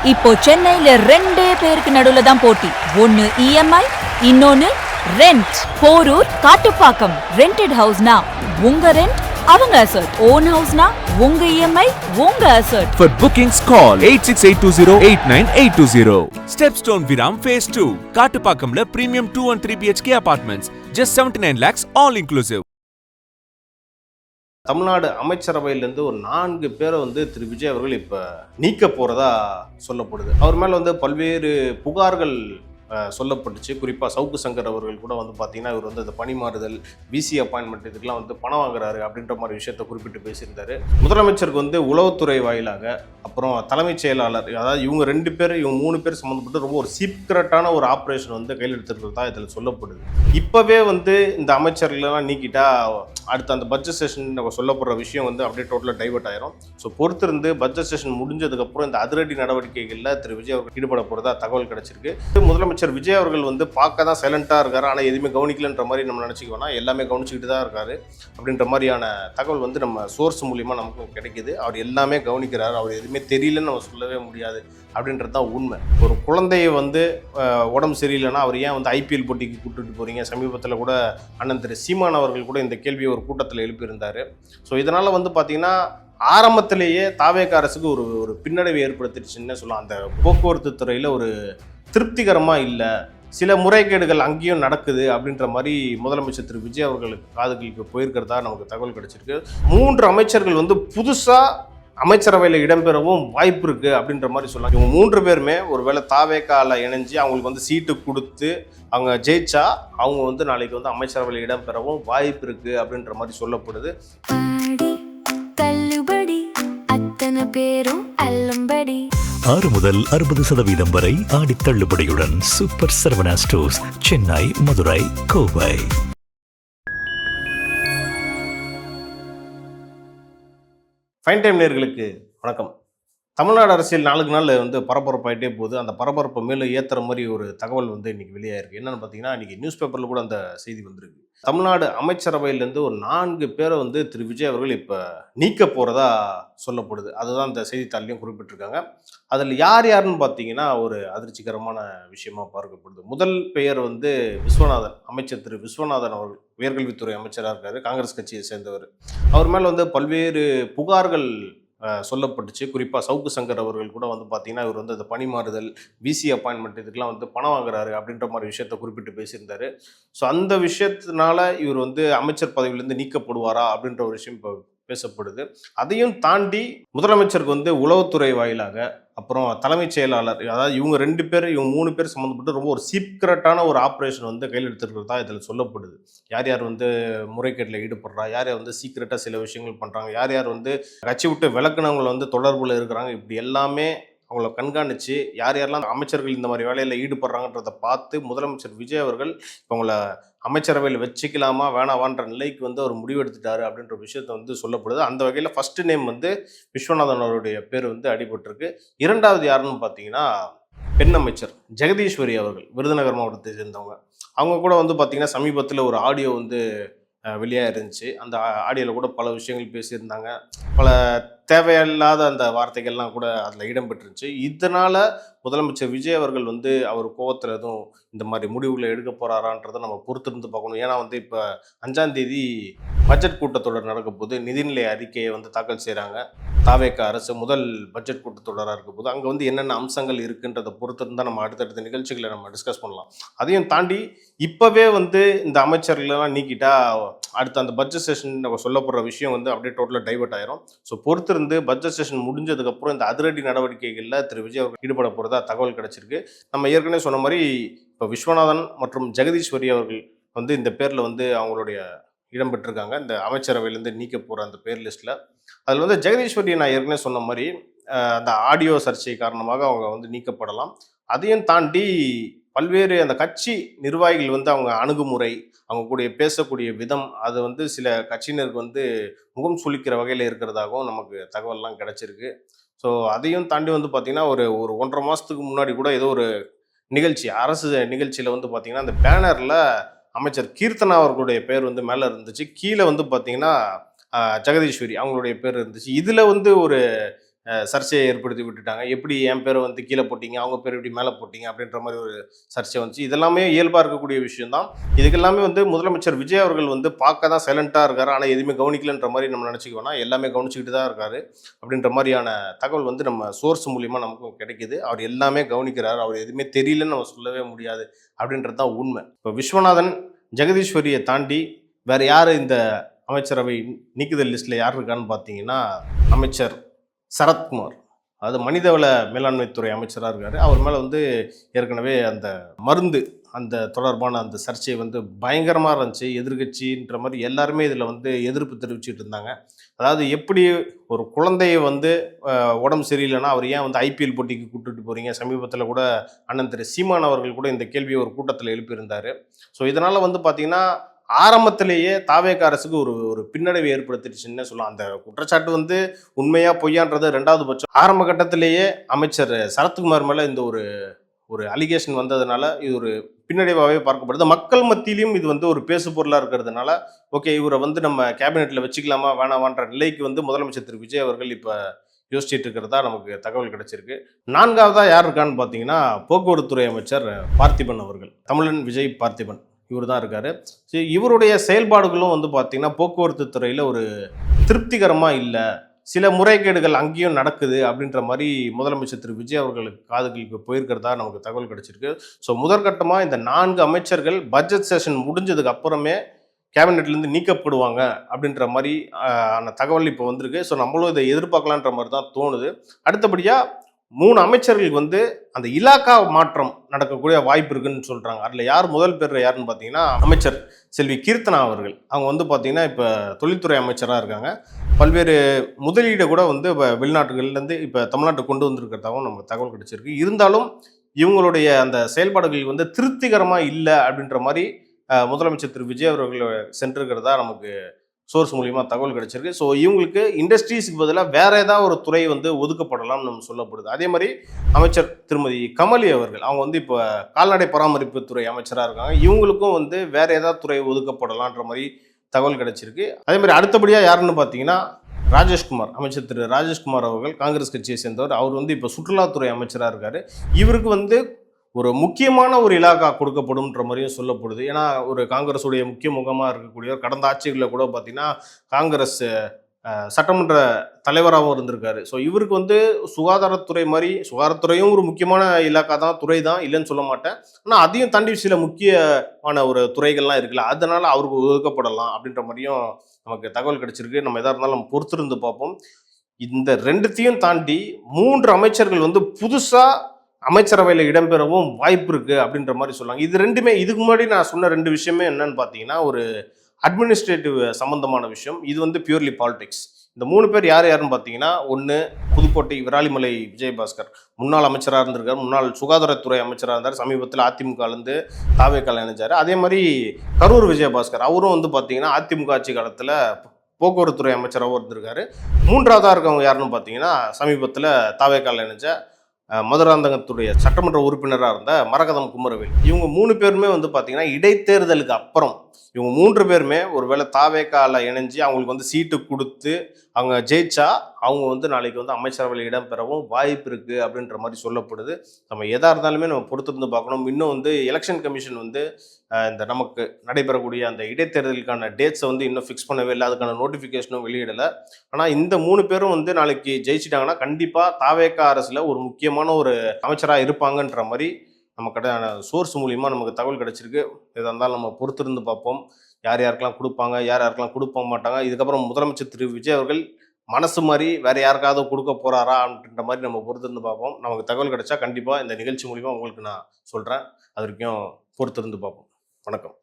இப்போ சென்னையில ரெண்டே பேருக்கு நடுவுல தான் போட்டி. ஒன்னு இஎம்ஐ, இன்னொன்னு ரெண்ட். போரூர், காட்டுப்பாக்கம். ரெண்டட் ஹவுஸ்னா உங்க ரெண்ட், அவங்க அசர்ட். ஓன் ஹவுஸ்னா உங்க இஎம்ஐ, உங்க assert. For bookings call 8682089820. Stepstone Viram Phase 2. காட்டுப்பாக்கம்ல premium 2 and 3 BHK apartments. Just 79 lakhs all inclusive. Tamil Nadu அமைச்சரவையிலேருந்து ஒரு 4 பேரை திரு விஜய் அவர்கள் இப்போ நீக்க போகிறதா சொல்லப்படுது. அவர் மேலே பல்வேறு புகார்கள் சொல்லப்பட்டுச்சு. குறிப்பாக சவுக்கு சங்கர் அவர்கள் கூட பார்த்தீங்கன்னா இவர் இந்த பணிமாறுதல், விசி அப்பாயின்மெண்ட் இதுக்கெல்லாம் பணம் வாங்குறாரு அப்படின்ற மாதிரி விஷயத்தை குறிப்பிட்டு பேசியிருந்தாரு. முதலமைச்சருக்கு உளவுத்துறை வாயிலாக, அப்புறம் தலைமைச் செயலாளர், அதாவது இவங்க 2 பேர், இவங்க 3 பேர் சம்மந்தப்பட்டு ரொம்ப ஒரு சீக்ரெட்டான ஒரு ஆப்ரேஷன் கையில் எடுத்துருக்கிறது தான் இதில் சொல்லப்படுது. இப்போவே இந்த அமைச்சர்களெல்லாம் நீக்கிட்டா அடுத்த அந்த பட்ஜெட் செஷன் சொல்லப்படுற விஷயம் அப்படியே டோட்டலாக டைவர்ட் ஆயிரும். ஸோ பொறுத்திருந்து பட்ஜெட் செஷன் முடிஞ்சதுக்கப்புறம் இந்த அதிரடி நடவடிக்கைகளில் திரு விஜய் அவர்கள் ஈடுபட போகிறதா தகவல் கிடைச்சிருக்கு. முதலமைச்சர் விஜய் அவர்கள் பார்க்க தான் சைலண்டாக இருக்காரு, ஆனால் எதுவுமே கவனிக்கலன்ற மாதிரி நம்ம நினச்சிக்கோனா எல்லாமே கவனிச்சுக்கிட்டு தான் இருக்காரு அப்படின்ற மாதிரியான தகவல் நம்ம சோர்ஸ் மூலியமாக நமக்கு கிடைக்குது. அவர் எல்லாமே கவனிக்கிறார், அவர் எதுவுமே தெரியலன்னு நம்ம சொல்லவே முடியாது அப்படின்றது தான் உண்மை. ஒரு குழந்தைய உடம்பு சரியில்லைன்னா அவர் ஏன் ஐபிஎல் போட்டிக்கு கூப்பிட்டு போகிறீங்க? சமீபத்தில் கூட அண்ணன் திரு சீமான் அவர்கள் கூட இந்த கேள்வியை ஒரு கூட்டத்தில் எழுப்பியிருந்தார். ஸோ இதனால் பார்த்தீங்கன்னா ஆரம்பத்திலேயே தாவேக அரசுக்கு ஒரு பின்னடைவை ஏற்படுத்திடுச்சுன்னு சொல்லலாம். அந்த போக்குவரத்து துறையில் ஒரு திருப்திகரமாக இல்லை, சில முறைகேடுகள் அங்கேயும் நடக்குது அப்படின்ற மாதிரி முதலமைச்சர் திரு விஜய் அவர்களுக்கு காதுகளுக்கு போயிருக்கிறதா நமக்கு தகவல் கிடைச்சிருக்கு. 3 அமைச்சர்கள் புதுசாக அமைச்சரவையில் இடம்பெறவும் வாய்ப்பு இருக்குது அப்படின்ற மாதிரி சொல்லலாம். இவங்க 3 பேருமே ஒரு வேளை தாவேக்கால இணைஞ்சு அவங்களுக்கு சீட்டு கொடுத்து அவங்க ஜெயிச்சா அவங்க நாளைக்கு அமைச்சரவையில் இடம்பெறவும் வாய்ப்பு இருக்குது அப்படின்ற மாதிரி சொல்லப்படுது. 6 முதல் 60% வரை ஆடி தள்ளுபடியுடன் super Saravana stores, Chennai, Madurai, Kovai. Fine time நேயர்களுக்கு வணக்கம். தமிழ்நாடு அரசியல் நாளுக்கு நாள் பரபரப்பாயிட்டே போகுது. அந்த பரபரப்பை மேலே ஏற்றுற மாதிரி ஒரு தகவல் இன்னைக்கு வெளியாயிருக்கு. என்னென்னு பார்த்தீங்கன்னா, இன்றைக்கி நியூஸ் பேப்பரில் கூட அந்த செய்தி வந்திருக்கு. தமிழ்நாடு அமைச்சரவையிலேருந்து ஒரு 4 பேரை திரு விஜய் அவர்கள் இப்போ நீக்க போகிறதா சொல்லப்படுது. அதுதான் இந்த செய்தித்தாள்லையும் குறிப்பிட்டிருக்காங்க. அதில் யார் யாருன்னு பார்த்தீங்கன்னா ஒரு அதிர்ச்சிகரமான விஷயமா பார்க்கப்படுது. முதல் பெயர் விஸ்வநாதன், அமைச்சர் திரு விஸ்வநாதன் அவர்கள். உயர்கல்வித்துறை அமைச்சராக இருக்கார், காங்கிரஸ் கட்சியை சேர்ந்தவர். அவர் மேலே பல்வேறு புகார்கள் சொல்லப்பட்டுச்சு. குறிப்பாக சவுக்கு சங்கர் அவர்கள் கூட பார்த்தீங்கன்னா இவர் இந்த பணிமாறுதல், விசி அப்பாயின்மெண்ட் இதுக்கெல்லாம் பணம் வாங்குறாரு அப்படின்ற மாதிரி விஷயத்தை குறிப்பிட்டு பேசியிருந்தார். ஸோ அந்த விஷயத்தினால இவர் அமைச்சர் பதவியிலேருந்து நீக்கப்படுவாரா அப்படின்ற ஒரு விஷயம் இப்போ பேசப்படுது. அதையும் தாண்டி முதலமைச்சருக்கு உளவுத்துறை வாயிலாக, அப்புறம் தலைமைச் செயலாளர், அதாவது இவங்க 2 பேர், இவங்க 3 பேர் சம்மந்தப்பட்டு ரொம்ப ஒரு சீக்ரெட்டான ஒரு ஆப்ரேஷன் கையில் எடுத்துருக்கிறது தான் இதில் சொல்லப்படுது. யார் யார் முறைகேட்டில் ஈடுபடுறா, யார் யார் சீக்ரெட்டாக சில விஷயங்கள் பண்ணுறாங்க, யார் யார் கட்சி விட்டு விளக்குனவங்களை தொடர்பில் இருக்கிறாங்க, இப்படி எல்லாமே அவங்கள கண்காணித்து யார் யாரெல்லாம் அமைச்சர்கள் இந்த மாதிரி வேலையில் ஈடுபடுறாங்கன்றதை பார்த்து முதலமைச்சர் விஜய் அவர்கள் அவங்கள அமைச்சரவையில் வச்சுக்கலாமா வேணாவான்ற நிலைக்கு அவர் முடிவெடுத்துட்டாரு அப்படின்ற விஷயத்தை சொல்லப்படுது. அந்த வகையில் ஃபர்ஸ்ட் நேம் விஸ்வநாதன் அவருடைய பேர் அடிபட்டிருக்கு. 2வது யாருன்னு பார்த்தீங்கன்னா பெண் அமைச்சர் ஜெகதீஸ்வரி அவர்கள், விருதுநகர் மாவட்டத்தை சேர்ந்தவங்க. அவங்க கூட பார்த்தீங்கன்னா சமீபத்தில் ஒரு ஆடியோ வெளியாக இருந்துச்சு. அந்த ஆடியோவில் கூட பல விஷயங்கள் பேசியிருந்தாங்க. பல தேவையில்லாத அந்த வார்த்தைகள்லாம் கூட அதில் இடம்பெற்றுருச்சு. இதனால் முதலமைச்சர் விஜய் அவர்கள் அவர் கோவத்தில் எதுவும் இந்த மாதிரி முடிவுகளை எடுக்க போகிறாரான்றதை நம்ம பொறுத்திருந்து பார்க்கணும். ஏன்னா இப்போ 5ஆம் தேதி பட்ஜெட் கூட்டத்தொடர் நடக்க போது, நிதிநிலை அறிக்கையை தாக்கல் செய்கிறாங்க. தாவேக அரசு முதல் பட்ஜெட் கூட்டத்தொடராக இருக்க போது அங்கே என்னென்ன அம்சங்கள் இருக்குன்றதை பொறுத்திருந்தால் நம்ம அடுத்தடுத்த நிகழ்ச்சிகளை நம்ம டிஸ்கஸ் பண்ணலாம். அதையும் தாண்டி இப்போவே இந்த அமைச்சர்களெல்லாம் நீக்கிட்டா அடுத்த அந்த பட்ஜெட் செஷன் சொல்லப்படுற விஷயம் அப்படியே டோட்டலாக டைவர்ட் ஆயிரும். ஸோ பொறுத்திருந்து பட்ஜெட் செஷன் முடிஞ்சதுக்கப்புறம் இந்த அதிரடி நடவடிக்கைகளில் திரு விஜய் அவர்கள் ஈடுபட போகிறதா தகவல் கிடைச்சிருக்கு. நம்ம ஏற்கனவே சொன்ன மாதிரி இப்போ விஸ்வநாதன் மற்றும் ஜெகதீஸ்வரி அவர்கள் இந்த பேரில் அவங்களுடைய இடம்பெற்றிருக்காங்க இந்த அமைச்சரவையிலேருந்து நீக்க போகிற அந்த பேர் லிஸ்ட்டில். அதில் ஜெகதீஸ்வரி நான் ஏற்கனவே சொன்ன மாதிரி அந்த ஆடியோ சர்ச்சை காரணமாக அவங்க நீக்கப்படலாம். அதையும் தாண்டி பல்வேறு அந்த கட்சி நிர்வாகிகள் அவங்க அணுகுமுறை, அவங்க கூட பேசக்கூடிய விதம், அது சில கட்சியினருக்கு முகம் சுளிக்கிற வகையில் இருக்கிறதாகவும் நமக்கு தகவல்லாம் கிடைச்சிருக்கு. ஸோ அதையும் தாண்டி பார்த்தீங்கன்னா ஒரு 1.5 மாதத்துக்கு முன்னாடி கூட ஏதோ ஒரு நிகழ்ச்சி, அரசு நிகழ்ச்சியில் பார்த்தீங்கன்னா அந்த பேனரில் அமைச்சர் கீர்த்தனா அவர்களுடைய பேர் மேலே இருந்துச்சு. கீழே பார்த்தீங்கன்னா ஜெகதீஸ்வரி அவங்களுடைய பேர் இருந்துச்சு. இதில் ஒரு சர்ச்சையை ஏற்படுத்தி விட்டுட்டாங்க. எப்படி என் பேரை வந்து கீழே போட்டீங்க, அவங்க பேர் எப்படி மேலே போட்டீங்க அப்படின்ற மாதிரி ஒரு சர்ச்சை வந்துச்சு. இதெல்லாமே இயல்பாக இருக்கக்கூடிய விஷயம்தான். இதுக்கெல்லாமே வந்து முதலமைச்சர் விஜய் அவர்கள் வந்து பார்க்க தான் சைலண்ட்டாக இருக்காரு, ஆனால் எதுவுமே கவனிக்கலன்ற மாதிரி நம்ம நினச்சிக்க வேணாம். எல்லாமே கவனிச்சுக்கிட்டு தான் இருக்காரு அப்படின்ற மாதிரியான தகவல் வந்து நம்ம சோர்ஸ் மூலிமா நமக்கும் கிடைக்குது. அவர் எல்லாமே கவனிக்கிறார், அவர் எதுவுமே தெரியலன்னு நம்ம சொல்லவே முடியாது அப்படின்றது தான் உண்மை. இப்போ விஸ்வநாதன் ஜெகதீஸ்வரியை தாண்டி வேற யார் இந்த அமைச்சரவை நீக்குதல் லிஸ்ட்டில் யார் இருக்கான்னு பார்த்தீங்கன்னா அமைச்சர் சரத்குமார். அது மனிதவள மேலாண்மைத்துறை அமைச்சராக இருக்கார். அவர் மேலே வந்து ஏற்கனவே அந்த மருந்து அந்த தொடர்பான அந்த சர்ச்சை வந்து பயங்கரமாக இருந்துச்சு. எதிர்கட்சின்ற மாதிரி எல்லாருமே இதில் வந்து எதிர்ப்பு தெரிவிச்சுட்டு இருந்தாங்க. அதாவது எப்படி ஒரு குழந்தைய வந்து உடம்பு சரியில்லைன்னா அவர் ஏன் வந்து ஐபிஎல் போட்டிக்கு கூப்பிட்டு போகிறீங்க? சமீபத்தில் கூட அண்ணன் திரு சீமான் அவர்கள் கூட இந்த கேள்வியை ஒரு கூட்டத்தில் எழுப்பியிருந்தார். ஸோ இதனால் வந்து பார்த்திங்கன்னா ஆரம்பத்திலேயே தாவேக அரசுக்கு ஒரு பின்னடைவை ஏற்படுத்திடுச்சுன்னு சொல்லலாம். அந்த குற்றச்சாட்டு வந்து உண்மையா பொய்யான்றது ரெண்டாவது பட்சம். ஆரம்ப கட்டத்திலேயே அமைச்சர் சரத்குமார் மேலே இந்த ஒரு அலிகேஷன் வந்ததுனால இது ஒரு பின்னடைவாகவே பார்க்கப்படுது. மக்கள் மத்தியிலையும் இது வந்து ஒரு பேசு பொருளாக இருக்கிறதுனால ஓகே இவரை வந்து நம்ம கேபினெட்டில் வச்சுக்கலாமா வேணாவான்ற நிலைக்கு வந்து முதலமைச்சர் திரு விஜய் அவர்கள் இப்போ யோசிச்சுட்டு இருக்கிறதா நமக்கு தகவல் கிடைச்சிருக்கு. நான்காவதாக யார் இருக்கான்னு பார்த்தீங்கன்னா போக்குவரத்துறை அமைச்சர் பார்த்திபன் அவர்கள், தமிழன் விஜய் பார்த்திபன் இவர் தான் இருக்காரு. இவருடைய செயல்பாடுகளும் வந்து பார்த்தீங்கன்னா போக்குவரத்து துறையில் ஒரு திருப்திகரமாக இல்லை, சில முறைகேடுகள் அங்கேயும் நடக்குது அப்படின்ற மாதிரி முதலமைச்சர் திரு விஜய் அவர்களுக்கு காதுகளுக்கு போயிருக்கிறதா நமக்கு தகவல் கிடைச்சிருக்கு. ஸோ முதற்கட்டமாக இந்த 4 அமைச்சர்கள் பட்ஜெட் செஷன் முடிஞ்சதுக்கு அப்புறமே கேபினெட்லேருந்து நீக்கப்படுவாங்க அப்படின்ற மாதிரி ஆன தகவல் இப்போ வந்திருக்கு. ஸோ நம்மளும் இதை எதிர்பார்க்கலான்ற மாதிரி தான் தோணுது. அடுத்தபடியாக 3 அமைச்சர்கள் வந்து அந்த இலாக்கா மாற்றம் நடக்கக்கூடிய வாய்ப்பு இருக்குன்னு சொல்கிறாங்க. அதில் யார் முதல் பேர் யாருன்னு பார்த்தீங்கன்னா அமைச்சர் செல்வி கீர்த்தனா அவர்கள். அவங்க வந்து பார்த்தீங்கன்னா இப்போ தொழில்துறை அமைச்சராக இருக்காங்க. பல்வேறு முதலீடை கூட வந்து இப்போ வெளிநாட்டுகள்லேருந்து இப்போ தமிழ்நாட்டுக்கு கொண்டு வந்திருக்கிறதாகவும் நமக்கு தகவல் கிடைச்சிருக்கு. இருந்தாலும் இவங்களுடைய அந்த செயல்பாடுகள் வந்து திருப்திகரமாக இல்லை அப்படின்ற மாதிரி முதலமைச்சர் திரு விஜய் அவர்கள் சென்றிருக்கிறதா நமக்கு சோர்ஸ் மூலியமா தகவல் கிடைச்சிருக்கு. ஸோ இவங்களுக்கு இண்டஸ்ட்ரீஸுக்கு பதிலாக வேற ஏதாவது ஒரு துறை வந்து ஒதுக்கப்படலாம்னு நம்ம சொல்லப்படுது. அதே மாதிரி அமைச்சர் திருமதி கமலி அவர்கள், அவங்க வந்து இப்போ கால்நடை பராமரிப்பு துறை அமைச்சராக இருக்காங்க. இவங்களுக்கும் வந்து வேற ஏதாவது துறை ஒதுக்கப்படலான்ற மாதிரி தகவல் கிடைச்சிருக்கு. அதே மாதிரி அடுத்தபடியாக யாருன்னு பார்த்தீங்கன்னா ராஜேஷ்குமார், அமைச்சர் திரு ராஜேஷ்குமார் அவர்கள் காங்கிரஸ் கட்சியை சேர்ந்தவர். அவர் வந்து இப்போ சுற்றுலாத்துறை அமைச்சராக இருக்காரு. இவருக்கு வந்து ஒரு முக்கியமான ஒரு இலாக்கா கொடுக்கப்படும்ன்ற மாதிரியும் சொல்லப்படுது. ஏன்னா ஒரு காங்கிரஸுடைய முக்கிய முகமாக இருக்கக்கூடியவர் கடந்த ஆட்சிகளில் கூட பார்த்தீங்கன்னா காங்கிரஸ் சட்டமன்ற தலைவராகவும் இருந்திருக்காரு. ஸோ இவருக்கு வந்து சுகாதாரத்துறை மாதிரி, சுகாதாரத்துறையும் ஒரு முக்கியமான இலாக்கா தான், துறை தான், இல்லைன்னு சொல்ல மாட்டேன். ஆனால் அதையும் தாண்டி சில முக்கியமான ஒரு துறைகள்லாம் இருக்குல்ல, அதனால அவருக்கு ஒதுக்கப்படலாம் அப்படின்ற மாதிரியும் நமக்கு தகவல் கிடைச்சிருக்கு. நம்ம எதாக இருந்தாலும் நம்ம பொறுத்திருந்து பார்ப்போம். இந்த ரெண்டுத்தையும் தாண்டி 3 அமைச்சர்கள் வந்து புதுசாக அமைச்சரவையில் இடம்பெறவும் வாய்ப்பு இருக்குது அப்படின்ற மாதிரி சொல்லாங்க. இது ரெண்டுமே இதுக்கு முன்னாடி நான் சொன்ன 2 விஷயமே என்னன்னு பார்த்தீங்கன்னா ஒரு அட்மினிஸ்ட்ரேட்டிவ் சம்பந்தமான விஷயம். இது வந்து பியூர்லி பாலிடிக்ஸ். இந்த 3 பேர் யார் யாருன்னு பார்த்தீங்கன்னா, ஒன்று புதுக்கோட்டை விராலிமலை விஜயபாஸ்கர், முன்னாள் அமைச்சராக இருந்திருக்கார், முன்னாள் சுகாதாரத்துறை அமைச்சராக இருந்தார், சமீபத்தில் அதிமுகலேருந்து தாவேக்கால இணைஞ்சார். அதே மாதிரி கரூர் விஜயபாஸ்கர், அவரும் வந்து பார்த்தீங்கன்னா அதிமுக ஆட்சி காலத்தில் போக்குவரத்துறை அமைச்சராகவும் இருந்திருக்காரு. 3ஆவதாக இருக்கவங்க யாருன்னு பார்த்தீங்கன்னா சமீபத்தில் தாவேக்கால இணைஞ்ச மதுராந்தகத்துடைய சட்டமன்ற உறுப்பினராக இருந்த மரகதம் குமரவேல். இவங்க 3 பேருமே வந்து பார்த்தீங்கன்னா இடைத்தேர்தலுக்கு அப்புறம் இவங்க 3 பேருமே ஒருவேளை தாவேக்கால இணைஞ்சு அவங்களுக்கு வந்து சீட்டு கொடுத்து அவங்க ஜெயிச்சா அவங்க வந்து நாளைக்கு வந்து அமைச்சரவையில் இடம்பெறவும் வாய்ப்பு இருக்குது அப்படின்ற மாதிரி சொல்லப்படுது. நம்ம எதாக இருந்தாலுமே நம்ம பொறுத்திருந்து பார்க்கணும். இன்னும் வந்து எலெக்ஷன் கமிஷன் வந்து இந்த நமக்கு நடைபெறக்கூடிய அந்த இடைத்தேர்தலுக்கான டேட்ஸை வந்து இன்னும் ஃபிக்ஸ் பண்ணவே இல்லை, அதுக்கான நோட்டிஃபிகேஷனும் வெளியிடலை. ஆனால் இந்த 3 பேரும் வந்து நாளைக்கு ஜெயிச்சிட்டாங்கன்னா கண்டிப்பாக தாவேக்கா அரசில் ஒரு முக்கியமான ஒரு அமைச்சராக இருப்பாங்கன்ற மாதிரி நமக்கான சோர்ஸ் மூலிமா நமக்கு தகவல் கிடைச்சிருக்கு. எதாக இருந்தாலும் நம்ம பொறுத்திருந்து பார்ப்போம். யார் யாருக்கெல்லாம் கொடுப்பாங்க, யார் யாருக்கெல்லாம் கொடுக்க மாட்டாங்க. இதுக்கப்புறம் முதலமைச்சர் திரு விஜய் அவர்கள் மனசு மாதிரி வேற யாருக்காவது கொடுக்க போறாரா அப்படின்ற மாதிரி நம்ம பொறுத்திருந்து பார்ப்போம். நமக்கு தகவல் கிடைச்சா கண்டிப்பாக இந்த நிகழ்ச்சி மூலிமா உங்களுக்கு நான் சொல்கிறேன். அது வரைக்கும் பொறுத்திருந்து பார்ப்போம். வணக்கம்.